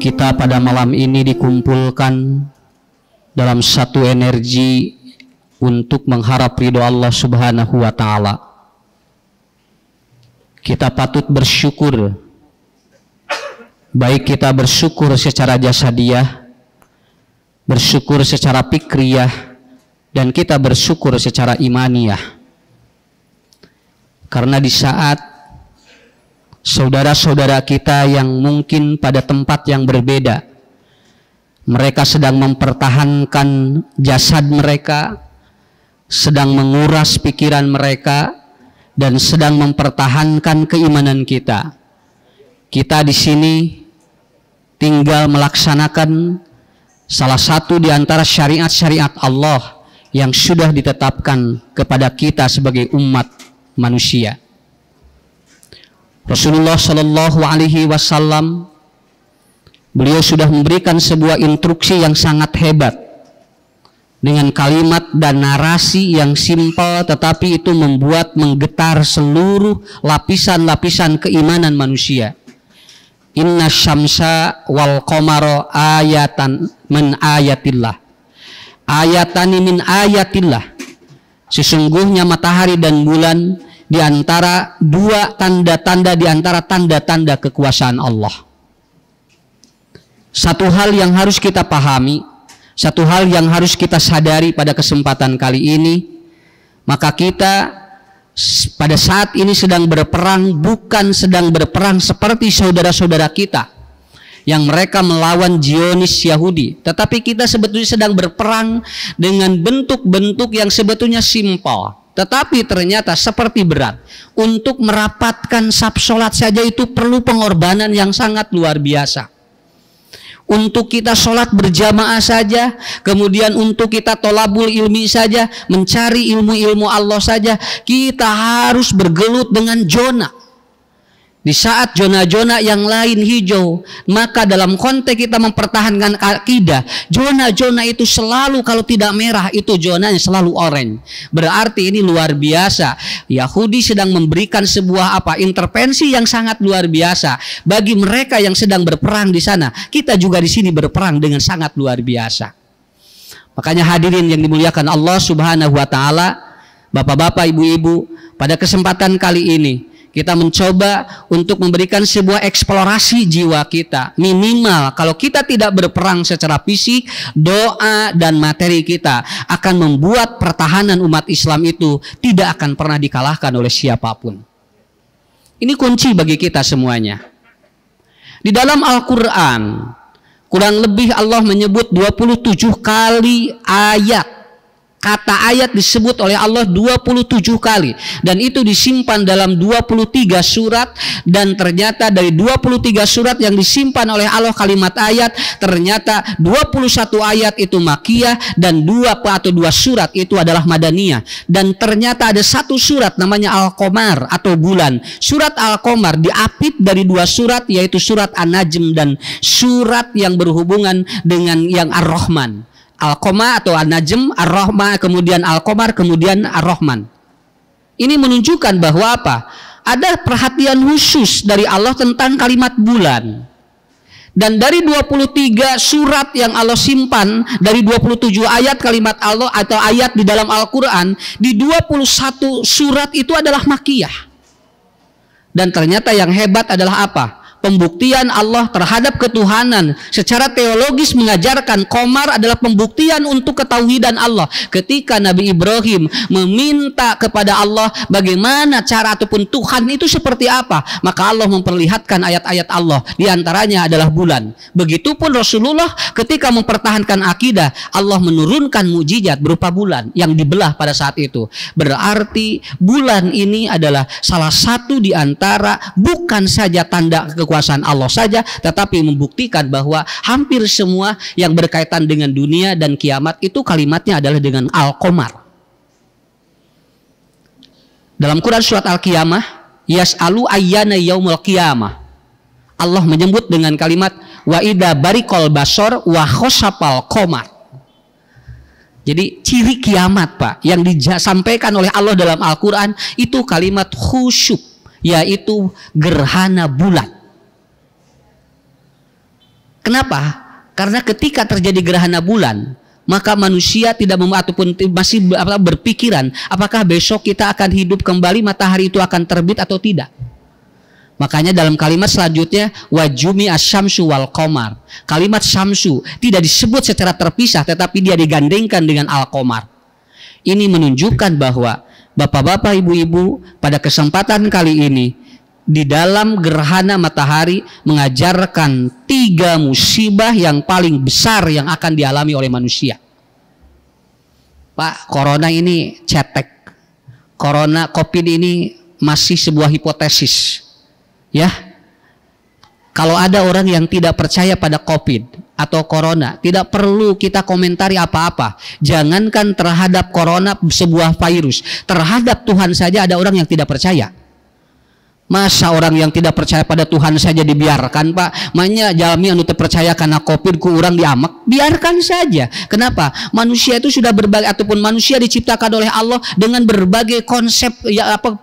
Kita pada malam ini dikumpulkan dalam satu energi untuk mengharap ridho Allah Subhanahu wa Ta'ala. Kita patut bersyukur, baik kita bersyukur secara jasadiah, bersyukur secara fikriyah, dan kita bersyukur secara imaniyah. Karena di saat saudara-saudara kita yang mungkin pada tempat yang berbeda, mereka sedang mempertahankan jasad mereka, sedang menguras pikiran mereka, dan sedang mempertahankan keimanan kita. Kita di sini tinggal melaksanakan salah satu di antara syariat-syariat Allah yang sudah ditetapkan kepada kita sebagai umat manusia. Rasulullah Shallallahu Alaihi Wasallam, beliau sudah memberikan sebuah instruksi yang sangat hebat dengan kalimat dan narasi yang simpel, tetapi itu membuat menggetar seluruh lapisan-lapisan keimanan manusia. Inna syamsa wal qamara ayatan min ayatillah. Ayatani min ayatillah. Sesungguhnya matahari dan bulan di antara dua tanda-tanda di antara tanda-tanda kekuasaan Allah. Satu hal yang harus kita pahami, satu hal yang harus kita sadari pada kesempatan kali ini, maka kita pada saat ini sedang berperang, bukan sedang berperang seperti saudara-saudara kita yang mereka melawan Zionis Yahudi, tetapi kita sebetulnya sedang berperang dengan bentuk-bentuk yang sebetulnya simpel, tetapi ternyata seperti berat. Untuk merapatkan saf sholat saja itu perlu pengorbanan yang sangat luar biasa. Untuk kita sholat berjamaah saja, kemudian untuk kita tolabul ilmi saja, mencari ilmu-ilmu Allah saja, kita harus bergelut dengan zona. Di saat zona-zona yang lain hijau, maka dalam konteks kita mempertahankan akidah, zona-zona itu selalu kalau tidak merah, itu zonanya selalu oranye. Berarti ini luar biasa. Yahudi sedang memberikan sebuah intervensi yang sangat luar biasa bagi mereka yang sedang berperang di sana. Kita juga di sini berperang dengan sangat luar biasa. Makanya hadirin yang dimuliakan Allah Subhanahu wa Ta'ala, bapak-bapak, ibu-ibu, pada kesempatan kali ini kita mencoba untuk memberikan sebuah eksplorasi jiwa kita. Minimal kalau kita tidak berperang secara fisik, doa dan materi kita akan membuat pertahanan umat Islam itu tidak akan pernah dikalahkan oleh siapapun. Ini kunci bagi kita semuanya. Di dalam Al-Quran, kurang lebih Allah menyebut 27 kali ayat. Kata ayat disebut oleh Allah 27 kali, dan itu disimpan dalam 23 surat, dan ternyata dari 23 surat yang disimpan oleh Allah kalimat ayat, ternyata 21 ayat itu Makkiyah dan 2 surat itu adalah Madaniyah. Dan ternyata ada satu surat namanya Al-Qamar atau bulan. Surat Al-Qamar diapit dari 2 surat, yaitu surat An-Najm dan surat yang berhubungan dengan yang Ar-Rahman. Al-Qamar atau An-Najm, Ar-Rahman, kemudian Al-Qamar, kemudian Ar-Rahman. Ini menunjukkan bahwa apa? Ada perhatian khusus dari Allah tentang kalimat bulan. Dan dari 23 surat yang Allah simpan, dari 27 ayat kalimat Allah atau ayat di dalam Al-Quran, di 21 surat itu adalah Makkiyah. Dan ternyata yang hebat adalah apa? Pembuktian Allah terhadap ketuhanan secara teologis mengajarkan Qamar adalah pembuktian untuk ketauhidan Allah. Ketika Nabi Ibrahim meminta kepada Allah bagaimana cara ataupun Tuhan itu seperti apa, maka Allah memperlihatkan ayat-ayat Allah, di antaranya adalah bulan. Begitupun Rasulullah ketika mempertahankan akidah, Allah menurunkan mukjizat berupa bulan yang dibelah pada saat itu. Berarti bulan ini adalah salah satu di antara bukan saja tanda kekuasaan Allah saja, tetapi membuktikan bahwa hampir semua yang berkaitan dengan dunia dan kiamat itu kalimatnya adalah dengan Al-Qamar. Dalam Quran surat Al-Qiyamah, yas'alu ayyana yaumul qiyamah, Allah menyebut dengan kalimat wa idza bariqal basar wa khosapal qamar. Jadi ciri kiamat, Pak, yang disampaikan oleh Allah dalam Al-Quran itu kalimat khusyuk, yaitu gerhana bulan. Kenapa? Karena ketika terjadi gerhana bulan, maka manusia tidak ataupun masih berpikiran apakah besok kita akan hidup kembali, matahari itu akan terbit atau tidak. Makanya dalam kalimat selanjutnya wajumi asyamsu wal qamar. Kalimat syamsu tidak disebut secara terpisah, tetapi dia digandengkan dengan al-qamar. Ini menunjukkan bahwa bapak-bapak, ibu-ibu, pada kesempatan kali ini di dalam gerhana matahari mengajarkan 3 musibah yang paling besar yang akan dialami oleh manusia. Pak, corona ini cetek. Corona, COVID ini masih sebuah hipotesis. Ya, kalau ada orang yang tidak percaya pada COVID atau corona, tidak perlu kita komentari apa-apa. Jangankan terhadap corona, sebuah virus, terhadap Tuhan saja ada orang yang tidak percaya. Masa orang yang tidak percaya pada Tuhan saja dibiarkan, Pak? Makanya jalmi anu teu percaya karena COVID ku urang diamek, biarkan saja. Kenapa? Manusia itu sudah berbagai, ataupun manusia diciptakan oleh Allah dengan berbagai konsep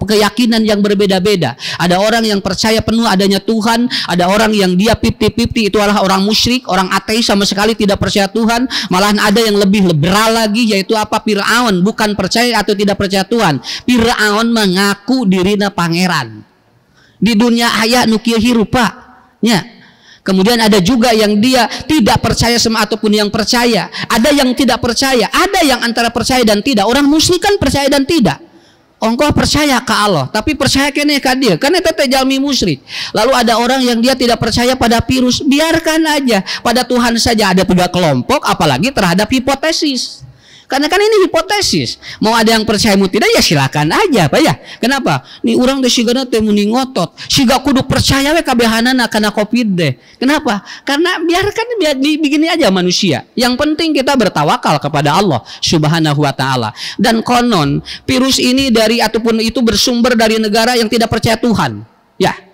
keyakinan yang berbeda-beda. Ada orang yang percaya penuh adanya Tuhan, ada orang yang dia 50-50, itu adalah orang musyrik, orang ateis sama sekali tidak percaya Tuhan. Malahan ada yang lebih liberal lagi, yaitu apa? Fir'aun, bukan percaya atau tidak percaya Tuhan. Fir'aun mengaku dirinya pangeran. Di dunia aya nu kieu hirupa nya. Kemudian ada juga yang dia tidak percaya sama ataupun yang percaya. Ada yang tidak percaya, ada yang antara percaya dan tidak. Orang musyrik kan percaya dan tidak. Engkau percaya ke Allah, tapi percaya kene ka dia. Kan eta teh jalmi musyrik. Lalu ada orang yang dia tidak percaya pada virus, biarkan aja. Pada Tuhan saja ada 3 kelompok, apalagi terhadap hipotesis. Karena kan ini hipotesis. Mau ada yang percaya mau tidak ya silakan aja, Pak ya. Kenapa? Nih orang teh sigana teh muni ngotot. Siga kudu percaya we kabehanana kana Covid deh. Kenapa? Karena biarkan begini aja manusia. Yang penting kita bertawakal kepada Allah Subhanahu wa taala. Dan konon virus ini dari ataupun itu bersumber dari negara yang tidak percaya Tuhan. Ya.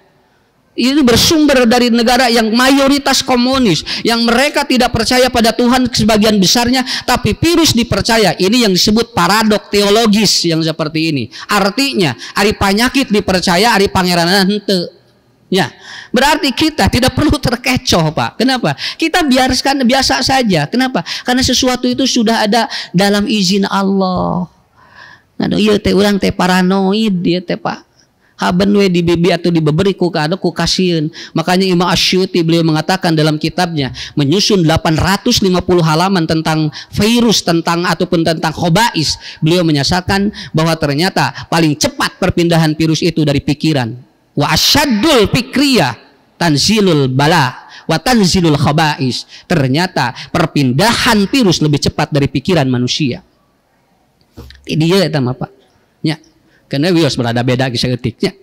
Ini bersumber dari negara yang mayoritas komunis, yang mereka tidak percaya pada Tuhan sebagian besarnya, tapi virus dipercaya. Ini yang disebut paradok teologis yang seperti ini. Artinya, ari penyakit dipercaya, ari pangeranana henteu. Ya, berarti kita tidak perlu terkecoh, Pak. Kenapa? Kita biarkan biasa saja. Kenapa? Karena sesuatu itu sudah ada dalam izin Allah. Nah, ieu teh urang teh paranoid dia teh, Pak. Haben we di bibi atau diberi ku kasieun. Makanya Imam Asyuti beliau mengatakan dalam kitabnya menyusun 850 halaman tentang virus, tentang ataupun tentang khobais. Beliau menyatakan bahwa ternyata paling cepat perpindahan virus itu dari pikiran. Wa asyaddul fikriyah tanzilul bala wa tanzilul khobais. Ternyata perpindahan virus lebih cepat dari pikiran manusia. Dia eta mah, Pak. Ya. Karena virus berada beda kisah etiknya.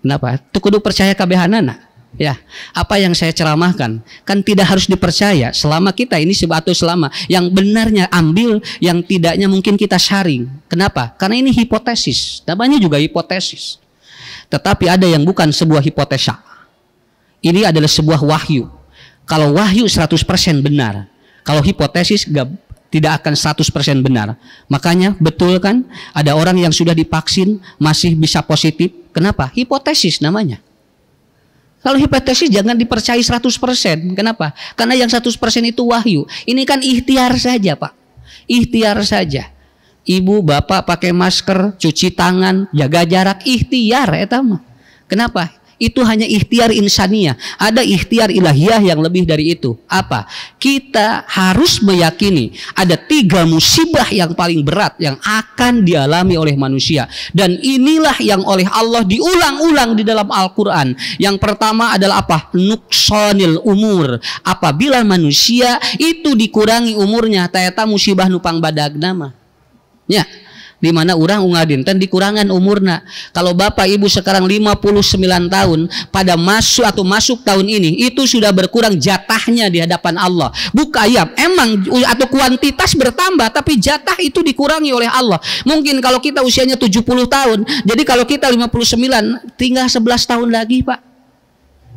Kenapa? Itu kudu percaya kabehanana. Ya, apa yang saya ceramahkan kan tidak harus dipercaya selama kita ini atau selama yang benarnya ambil, yang tidaknya mungkin kita sharing. Kenapa? Karena ini hipotesis. Namanya juga hipotesis. Tetapi ada yang bukan sebuah hipotesa. Ini adalah sebuah wahyu. Kalau wahyu 100% benar. Kalau hipotesis tidak akan 100% benar. Makanya betul kan ada orang yang sudah divaksin masih bisa positif. Kenapa? Hipotesis namanya. Kalau hipotesis jangan dipercayai 100%. Kenapa? Karena yang 100% itu wahyu. Ini kan ikhtiar saja, Pak. Ikhtiar saja. Ibu, bapak pakai masker, cuci tangan, jaga jarak, ikhtiar eta mah. Kenapa? Itu hanya ikhtiar insania. Ada ikhtiar ilahiyah yang lebih dari itu. Apa? Kita harus meyakini ada 3 musibah yang paling berat yang akan dialami oleh manusia. Dan inilah yang oleh Allah diulang-ulang di dalam Al-Quran. Yang pertama adalah apa? Nuksonil umur. Apabila manusia itu dikurangi umurnya, ternyata musibah nupang badagna mah. Ya. Di mana orang ungadinten dikurangan umurna. Kalau bapak ibu sekarang 59 tahun, pada masuk tahun ini itu sudah berkurang jatahnya di hadapan Allah. Bukan ya, emang atau kuantitas bertambah, tapi jatah itu dikurangi oleh Allah. Mungkin kalau kita usianya 70 tahun, jadi kalau kita 59 tinggal 11 tahun lagi, Pak.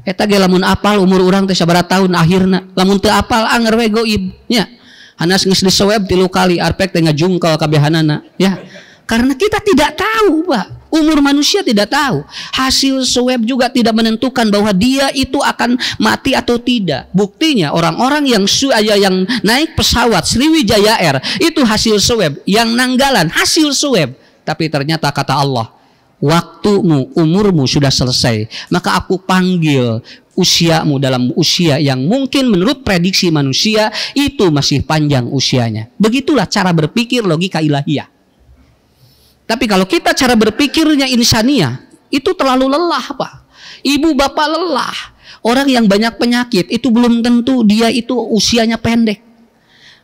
Eta ge lamun apal umur orang teh sabaraha tahun akhirna. Lamun teu apal anger we goib nya. Hanas geus diseweb 3 kali arpek teh ngajungkal kabehanana ya. Karena kita tidak tahu, Pak. Umur manusia tidak tahu. Hasil swab juga tidak menentukan bahwa dia itu akan mati atau tidak. Buktinya orang-orang yang naik pesawat Sriwijaya Air itu hasil swab, yang nanggalan hasil swab. Tapi ternyata kata Allah, waktumu, umurmu sudah selesai. Maka aku panggil usiamu dalam usia yang mungkin menurut prediksi manusia itu masih panjang usianya. Begitulah cara berpikir logika ilahiyah. Tapi kalau kita cara berpikirnya insaniah, itu terlalu lelah, Pak. Ibu bapak lelah. Orang yang banyak penyakit itu belum tentu dia itu usianya pendek.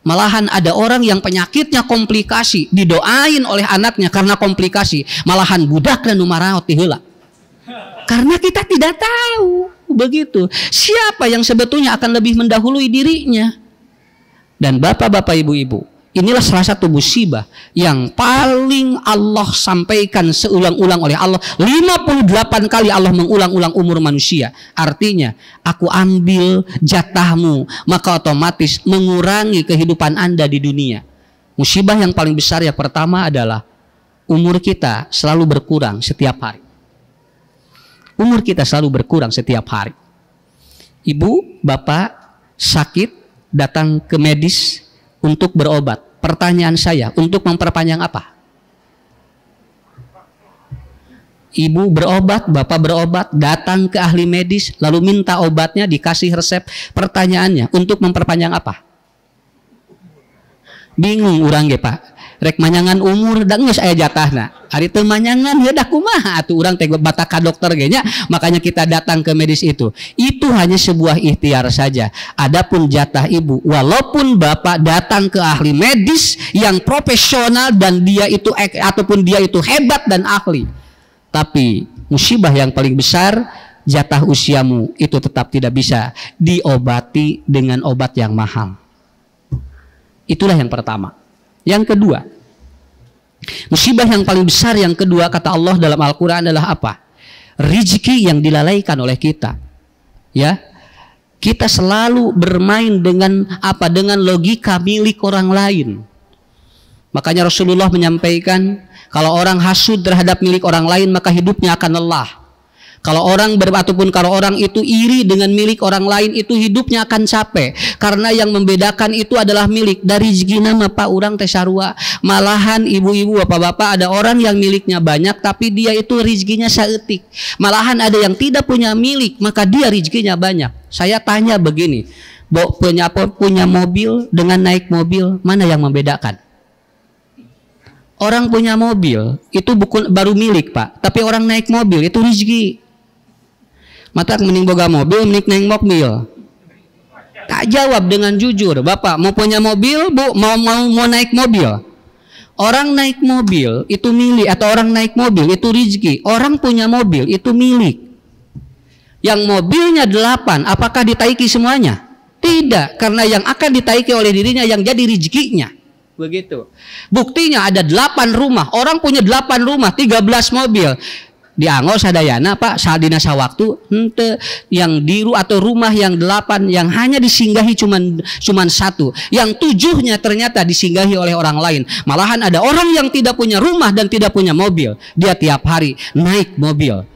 Malahan ada orang yang penyakitnya komplikasi, didoain oleh anaknya karena komplikasi, malahan budak dan numaraot heula. Karena kita tidak tahu begitu. Siapa yang sebetulnya akan lebih mendahului dirinya? Dan bapak-bapak, ibu-ibu, inilah salah satu musibah yang paling Allah sampaikan seulang-ulang oleh Allah. 58 kali Allah mengulang-ulang umur manusia. Artinya, aku ambil jatahmu, maka otomatis mengurangi kehidupan Anda di dunia. Musibah yang paling besar yang pertama adalah umur kita selalu berkurang setiap hari. Umur kita selalu berkurang setiap hari. Ibu, bapak sakit, datang ke medis untuk berobat. Pertanyaan saya, untuk memperpanjang apa? Ibu berobat, bapak berobat, datang ke ahli medis, lalu minta obatnya, dikasih resep. Pertanyaannya, untuk memperpanjang apa? Bingung urang ge, Pak. Rek manyangan umur da geus aya jatahna. Ari teu manyangan ya dah kumaha atuh urang teh batak ka dokter ge nya. Makanya kita datang ke medis itu. Itu hanya sebuah ikhtiar saja. Adapun jatah ibu, walaupun bapak datang ke ahli medis yang profesional dan dia itu ataupun dia itu hebat dan ahli, tapi musibah yang paling besar, jatah usiamu itu tetap tidak bisa diobati dengan obat yang mahal. Itulah yang pertama. Yang kedua, musibah yang paling besar yang kedua kata Allah dalam Al-Quran adalah apa? Rizki yang dilalaikan oleh kita. Ya, kita selalu bermain dengan apa? Dengan logika milik orang lain. Makanya Rasulullah menyampaikan, kalau orang hasud terhadap milik orang lain maka hidupnya akan lelah. Kalau orang ataupun kalau orang itu iri dengan milik orang lain, itu hidupnya akan capek. Karena yang membedakan itu adalah milik. Dari rezekina mah Pak urang teh sarua. Malahan ibu-ibu, bapak-bapak, ada orang yang miliknya banyak tapi dia itu rezekinya saeutik. Malahan ada yang tidak punya milik, maka dia rezekinya banyak. Saya tanya begini, punya mobil dengan naik mobil, mana yang membedakan? Orang punya mobil itu bukan baru milik, Pak, tapi orang naik mobil itu rezeki. Mata mending boga mobil, mending naik mobil. Tak jawab dengan jujur, Bapak mau punya mobil, Bu, mau naik mobil. Orang naik mobil itu milik, atau orang naik mobil itu rezeki. Orang punya mobil itu milik. Yang mobilnya 8, apakah ditaiki semuanya? Tidak, karena yang akan ditaiki oleh dirinya yang jadi rezekinya. Begitu. Buktinya ada 8 rumah. Orang punya 8 rumah, 13 mobil. Dianggo sadayana Pak sadina sawaktu henteu yang diru atau rumah yang 8 yang hanya disinggahi cuman 1, yang 7-nya ternyata disinggahi oleh orang lain. Malahan ada orang yang tidak punya rumah dan tidak punya mobil, dia tiap hari naik mobil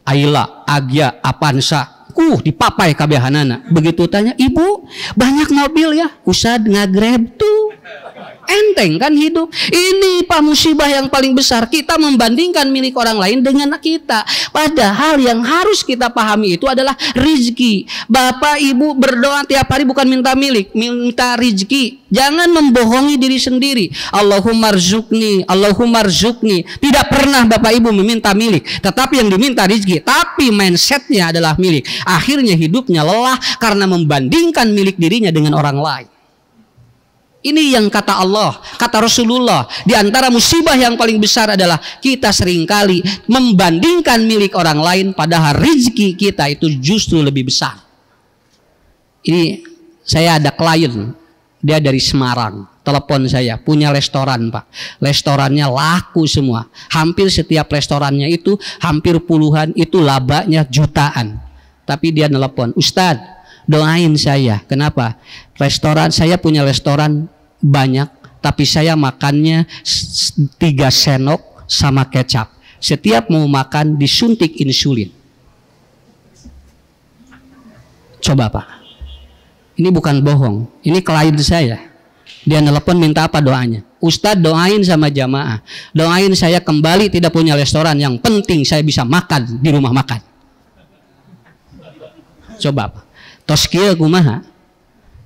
Ayla, Agya, Avanza, dipapai kabehanana. Begitu tanya, ibu banyak mobil ya? Usah ngagrab tuh. Enteng kan hidup. Ini Pak musibah yang paling besar. Kita membandingkan milik orang lain dengan kita. Padahal yang harus kita pahami itu adalah rezeki. Bapak ibu berdoa tiap hari bukan minta milik, minta rezeki. Jangan membohongi diri sendiri. Allahumma rzuqni, Allahumma rzuqni. Tidak pernah bapak ibu meminta milik, tetapi yang diminta rezeki. Tapi mindsetnya adalah milik. Akhirnya hidupnya lelah karena membandingkan milik dirinya dengan orang lain. Ini yang kata Allah, kata Rasulullah. Di antara musibah yang paling besar adalah kita seringkali membandingkan milik orang lain, padahal rezeki kita itu justru lebih besar. Ini saya ada klien, dia dari Semarang, telepon saya, punya restoran Pak. Restorannya laku semua. Hampir setiap restorannya itu hampir puluhan, itu labanya jutaan. Tapi dia nelpon, Ustadz, doain saya. Kenapa? Restoran saya punya restoran banyak, tapi saya makannya 3 sendok sama kecap. Setiap mau makan disuntik insulin. Coba Pak, ini bukan bohong, ini klien saya. Dia nelpon minta apa doanya? Ustadz doain sama jamaah, doain saya kembali tidak punya restoran, yang penting saya bisa makan di rumah makan. Coba Pak, tos kieu kumaha?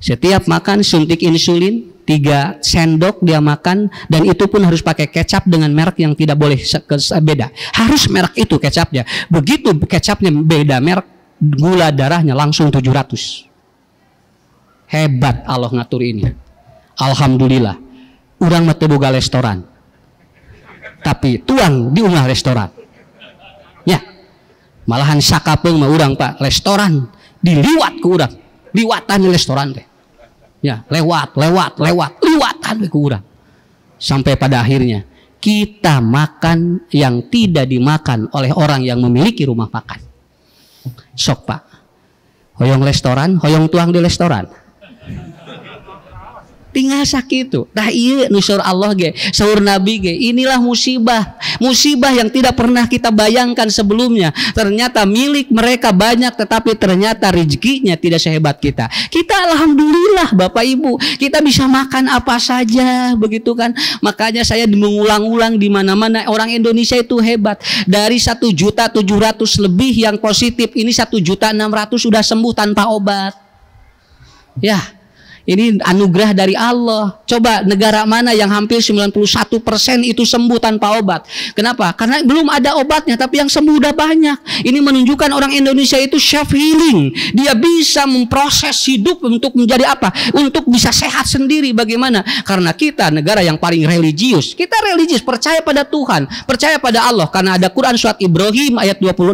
Setiap makan suntik insulin 3 sendok dia makan, dan itu pun harus pakai kecap dengan merek yang tidak boleh beda. Harus merek itu kecapnya. Begitu kecapnya beda merek, gula darahnya langsung 700. Hebat Allah ngatur ini. Alhamdulillah. Urang mah teu boga restoran, tapi tuang di umah restoran. Ya. Malahan sakapeung mah urang Pak, restoran diliwat ke urang. Liwatan di restoran teh. Ya, liwatan ke urang. Sampai pada akhirnya kita makan yang tidak dimakan oleh orang yang memiliki rumah makan. Sok Pak, hoyong restoran, hoyong tuang di restoran. Tinggal sakitu. Tah ieu nu saur Allah ge, saur Nabi ge, inilah musibah. Musibah yang tidak pernah kita bayangkan sebelumnya. Ternyata milik mereka banyak, tetapi ternyata rezekinya tidak sehebat kita. Kita alhamdulillah Bapak Ibu, kita bisa makan apa saja, begitu kan? Makanya saya mengulang-ulang di mana-mana, orang Indonesia itu hebat. Dari 1.700.000 lebih yang positif, ini 1.600.000 sudah sembuh tanpa obat. Ya. Ini anugerah dari Allah. Coba negara mana yang hampir 91% itu sembuh tanpa obat? Kenapa? Karena belum ada obatnya, tapi yang sembuh udah banyak. Ini menunjukkan orang Indonesia itu self healing. Dia bisa memproses hidup untuk menjadi apa? Untuk bisa sehat sendiri. Bagaimana? Karena kita negara yang paling religius. Kita religius, percaya pada Tuhan, percaya pada Allah. Karena ada Quran surat Ibrahim ayat 26.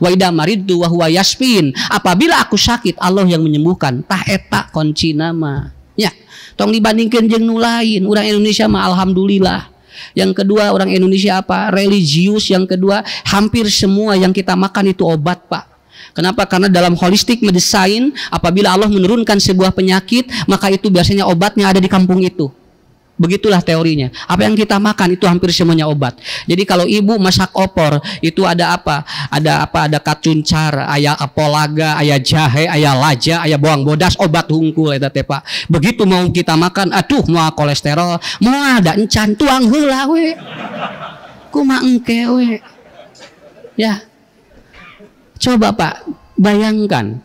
Wa idza maridtu wa huwa yasfin. Apabila aku sakit, Allah yang menyembuhkan. Tah eta kunci nama. Ya, tong dibandingkan jeung nu lain. Orang Indonesia mah alhamdulillah. Yang kedua, orang Indonesia apa? Religius. Yang kedua, hampir semua yang kita makan itu obat, Pak. Kenapa? Karena dalam holistic medicine, apabila Allah menurunkan sebuah penyakit, maka itu biasanya obatnya ada di kampung itu. Begitulah teorinya. Apa yang kita makan itu hampir semuanya obat. Jadi kalau ibu masak opor, itu ada apa? Ada apa? Ada kacuncar, aya apolaga, aya jahe, aya laja, aya bawang bodas, obat hungkul eta teh Pak. Begitu mau kita makan, aduh moal kolesterol, moal ada encan, tuang heula we. Kumaha engke we. Ya. Coba Pak, bayangkan.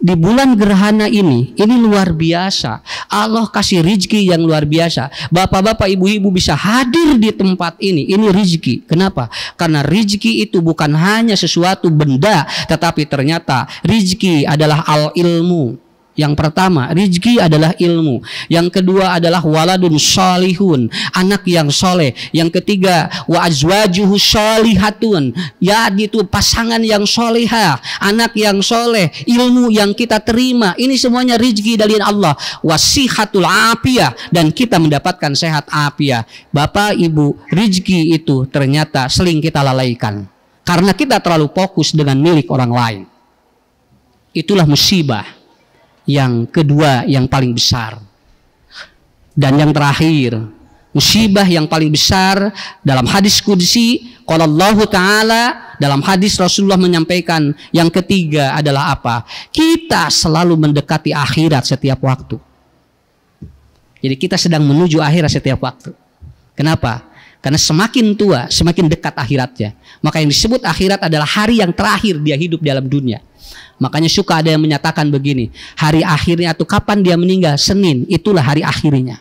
Di bulan gerhana ini luar biasa. Allah kasih rezeki yang luar biasa. Bapak-bapak, ibu-ibu bisa hadir di tempat ini rezeki. Kenapa? Karena rezeki itu bukan hanya sesuatu benda, tetapi ternyata rezeki adalah al-ilmu. Yang pertama, rezeki adalah ilmu. Yang kedua adalah waladun sholihun, anak yang soleh. Yang ketiga, wa azwajuhu sholihatun, ya itu pasangan yang soleha, anak yang soleh, ilmu yang kita terima. Ini semuanya rezeki dari Allah. Wasihatul afiyah, dan kita mendapatkan sehat afiah. Bapak Ibu, rezeki itu ternyata sering kita lalaikan karena kita terlalu fokus dengan milik orang lain. Itulah musibah yang kedua yang paling besar. Dan yang terakhir, musibah yang paling besar dalam hadis qudsi, qala Allah Ta'ala, dalam hadis Rasulullah menyampaikan, yang ketiga adalah apa? Kita selalu mendekati akhirat setiap waktu. Jadi kita sedang menuju akhirat setiap waktu. Kenapa? Karena semakin tua, semakin dekat akhiratnya. Maka yang disebut akhirat adalah hari yang terakhir dia hidup dalam dunia. Makanya suka ada yang menyatakan begini, hari akhirnya atau kapan dia meninggal? Senin, itulah hari akhirnya.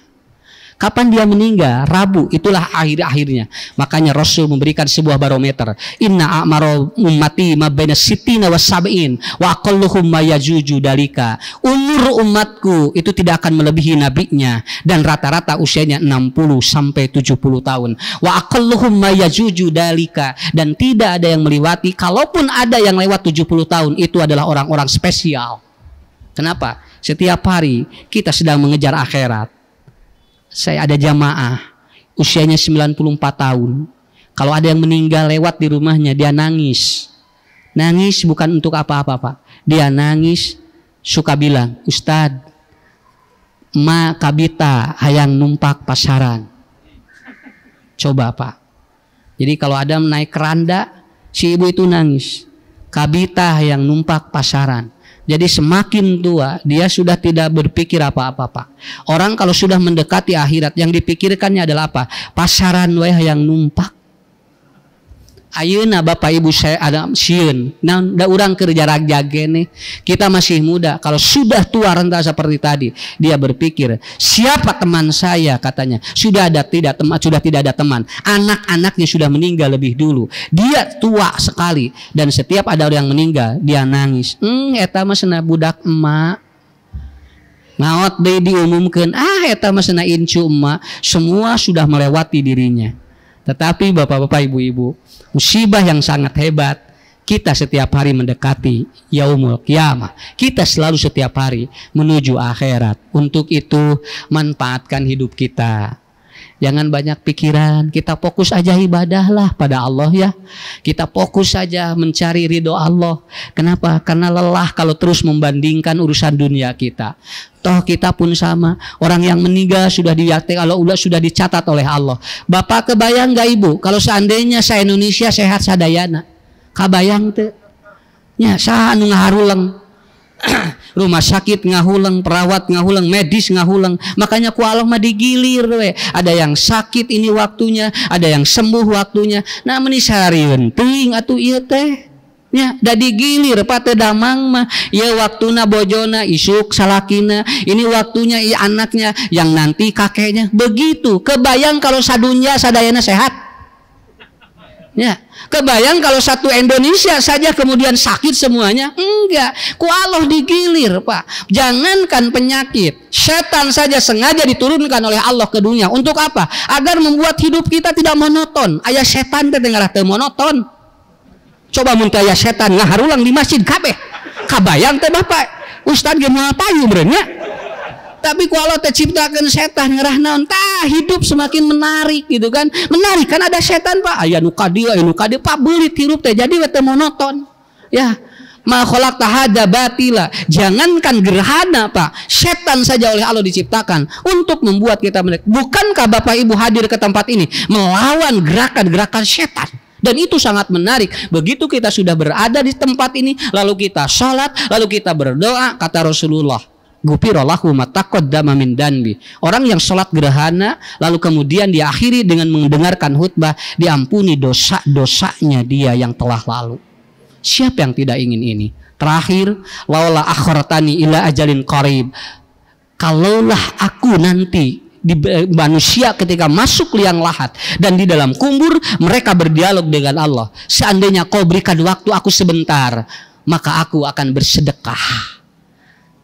Kapan dia meninggal? Rabu, itulah akhir-akhirnya. Makanya Rasul memberikan sebuah barometer. Inna a'maru ummati ma baina sittina wa sab'in wa aqalluhum ma yajuju dalika. Umur umatku itu tidak akan melebihi nabinya, dan rata-rata usianya 60 sampai 70 tahun. Wa aqalluhum ma yajuju dalika, dan tidak ada yang melewati, kalaupun ada yang lewat 70 tahun, itu adalah orang-orang spesial. Kenapa? Setiap hari kita sedang mengejar akhirat. Saya ada jamaah usianya 94 tahun. Kalau ada yang meninggal lewat di rumahnya, dia nangis. Nangis bukan untuk apa-apa Pak. Dia nangis suka bilang, Ustad, ma kabita hayang numpak pasaran. Coba Pak. Jadi kalau Adam naik keranda, si ibu itu nangis. Kabitah yang numpak pasaran. Jadi semakin tua dia sudah tidak berpikir apa-apa, Pak. Orang kalau sudah mendekati akhirat yang dipikirkannya adalah apa? Pasaran wae yang numpak. Ayeuna Bapak Ibu saya ada sieun. Nah, da urang keur jarak jage nih. Kita masih muda. Kalau sudah tua renta seperti tadi, dia berpikir, siapa teman saya katanya? Sudah tidak ada teman. Anak-anaknya sudah meninggal lebih dulu. Dia tua sekali dan setiap ada orang yang meninggal, dia nangis. Eta mah cenah budak emak. Ngaot deui diumumkeun, eta mah cenah incu emak. Semua sudah melewati dirinya. Tetapi Bapak-bapak, Ibu-ibu, musibah yang sangat hebat, kita setiap hari mendekati yaumul qiyamah. Kita selalu setiap hari menuju akhirat. Untuk itu manfaatkan hidup kita. Jangan banyak pikiran, kita fokus aja ibadahlah pada Allah ya. Kita fokus saja mencari ridho Allah. Kenapa? Karena lelah kalau terus membandingkan urusan dunia kita. Toh kita pun sama. Orang yang meninggal sudah sudah dicatat oleh Allah. Bapak kebayang gak Ibu kalau seandainya se-Indonesia sehat sadayana? Kabayang teu? Nya saha anu ngaharulang? Rumah sakit ngahulang, perawat ngahulang, medis ngahulang. Makanya ku Allah mah digilir we. Ada yang sakit ini waktunya, ada yang sembuh waktunya. Nah meni sarieun teuing atuh ieu teh. Nya da digilir pate damang mah. Ieu waktuna bojona, isuk salakina. Ini waktunya anaknya, yang nanti kakeknya. Begitu. Kebayang kalau sadunya sadayana sehat? Ya, kebayang kalau satu Indonesia saja kemudian sakit semuanya? Enggak, ku Allah digilir, Pak. Jangankan penyakit, setan saja sengaja diturunkan oleh Allah ke dunia. Untuk apa? Agar membuat hidup kita tidak monoton. Aya setan teh dengarah teu monoton. Coba mun aya setan ngaharulang di masjid kabeh. Kabayang teh Bapak, Ustad ge moal payu beureunya. Tapi kalau terciptakan setan ngerah naon tah hidup semakin menarik gitu kan. Menarik kan ada setan Pak. Aya nu kadieu aya nu kadieu Pak beulit hirup teh jadi we teu monoton. Ya. Ma khalaqta hadza batila. Jangankan gerhana Pak, setan saja oleh Allah diciptakan untuk membuat kita menarik. Bukankah Bapak Ibu hadir ke tempat ini melawan gerakan-gerakan setan? Dan itu sangat menarik. Begitu kita sudah berada di tempat ini, lalu kita sholat, lalu kita berdoa, kata Rasulullah, Gufirallahu ma taqaddama min danbi. Orang yang sholat gerhana lalu kemudian diakhiri dengan mendengarkan khutbah, diampuni dosa-dosanya dia yang telah lalu. Siapa yang tidak ingin ini? Terakhir, laula akhartani ila ajalin qarib. Kalaulah aku nanti di manusia ketika masuk liang lahat dan di dalam kubur mereka berdialog dengan Allah. Seandainya kau berikan waktu aku sebentar, maka aku akan bersedekah.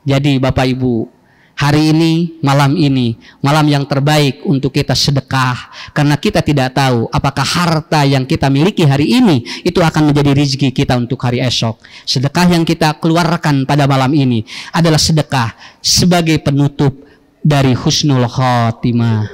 Jadi Bapak Ibu, hari ini, malam yang terbaik untuk kita sedekah. Karena kita tidak tahu apakah harta yang kita miliki hari ini itu akan menjadi rezeki kita untuk hari esok. Sedekah yang kita keluarkan pada malam ini adalah sedekah sebagai penutup dari husnul khotimah.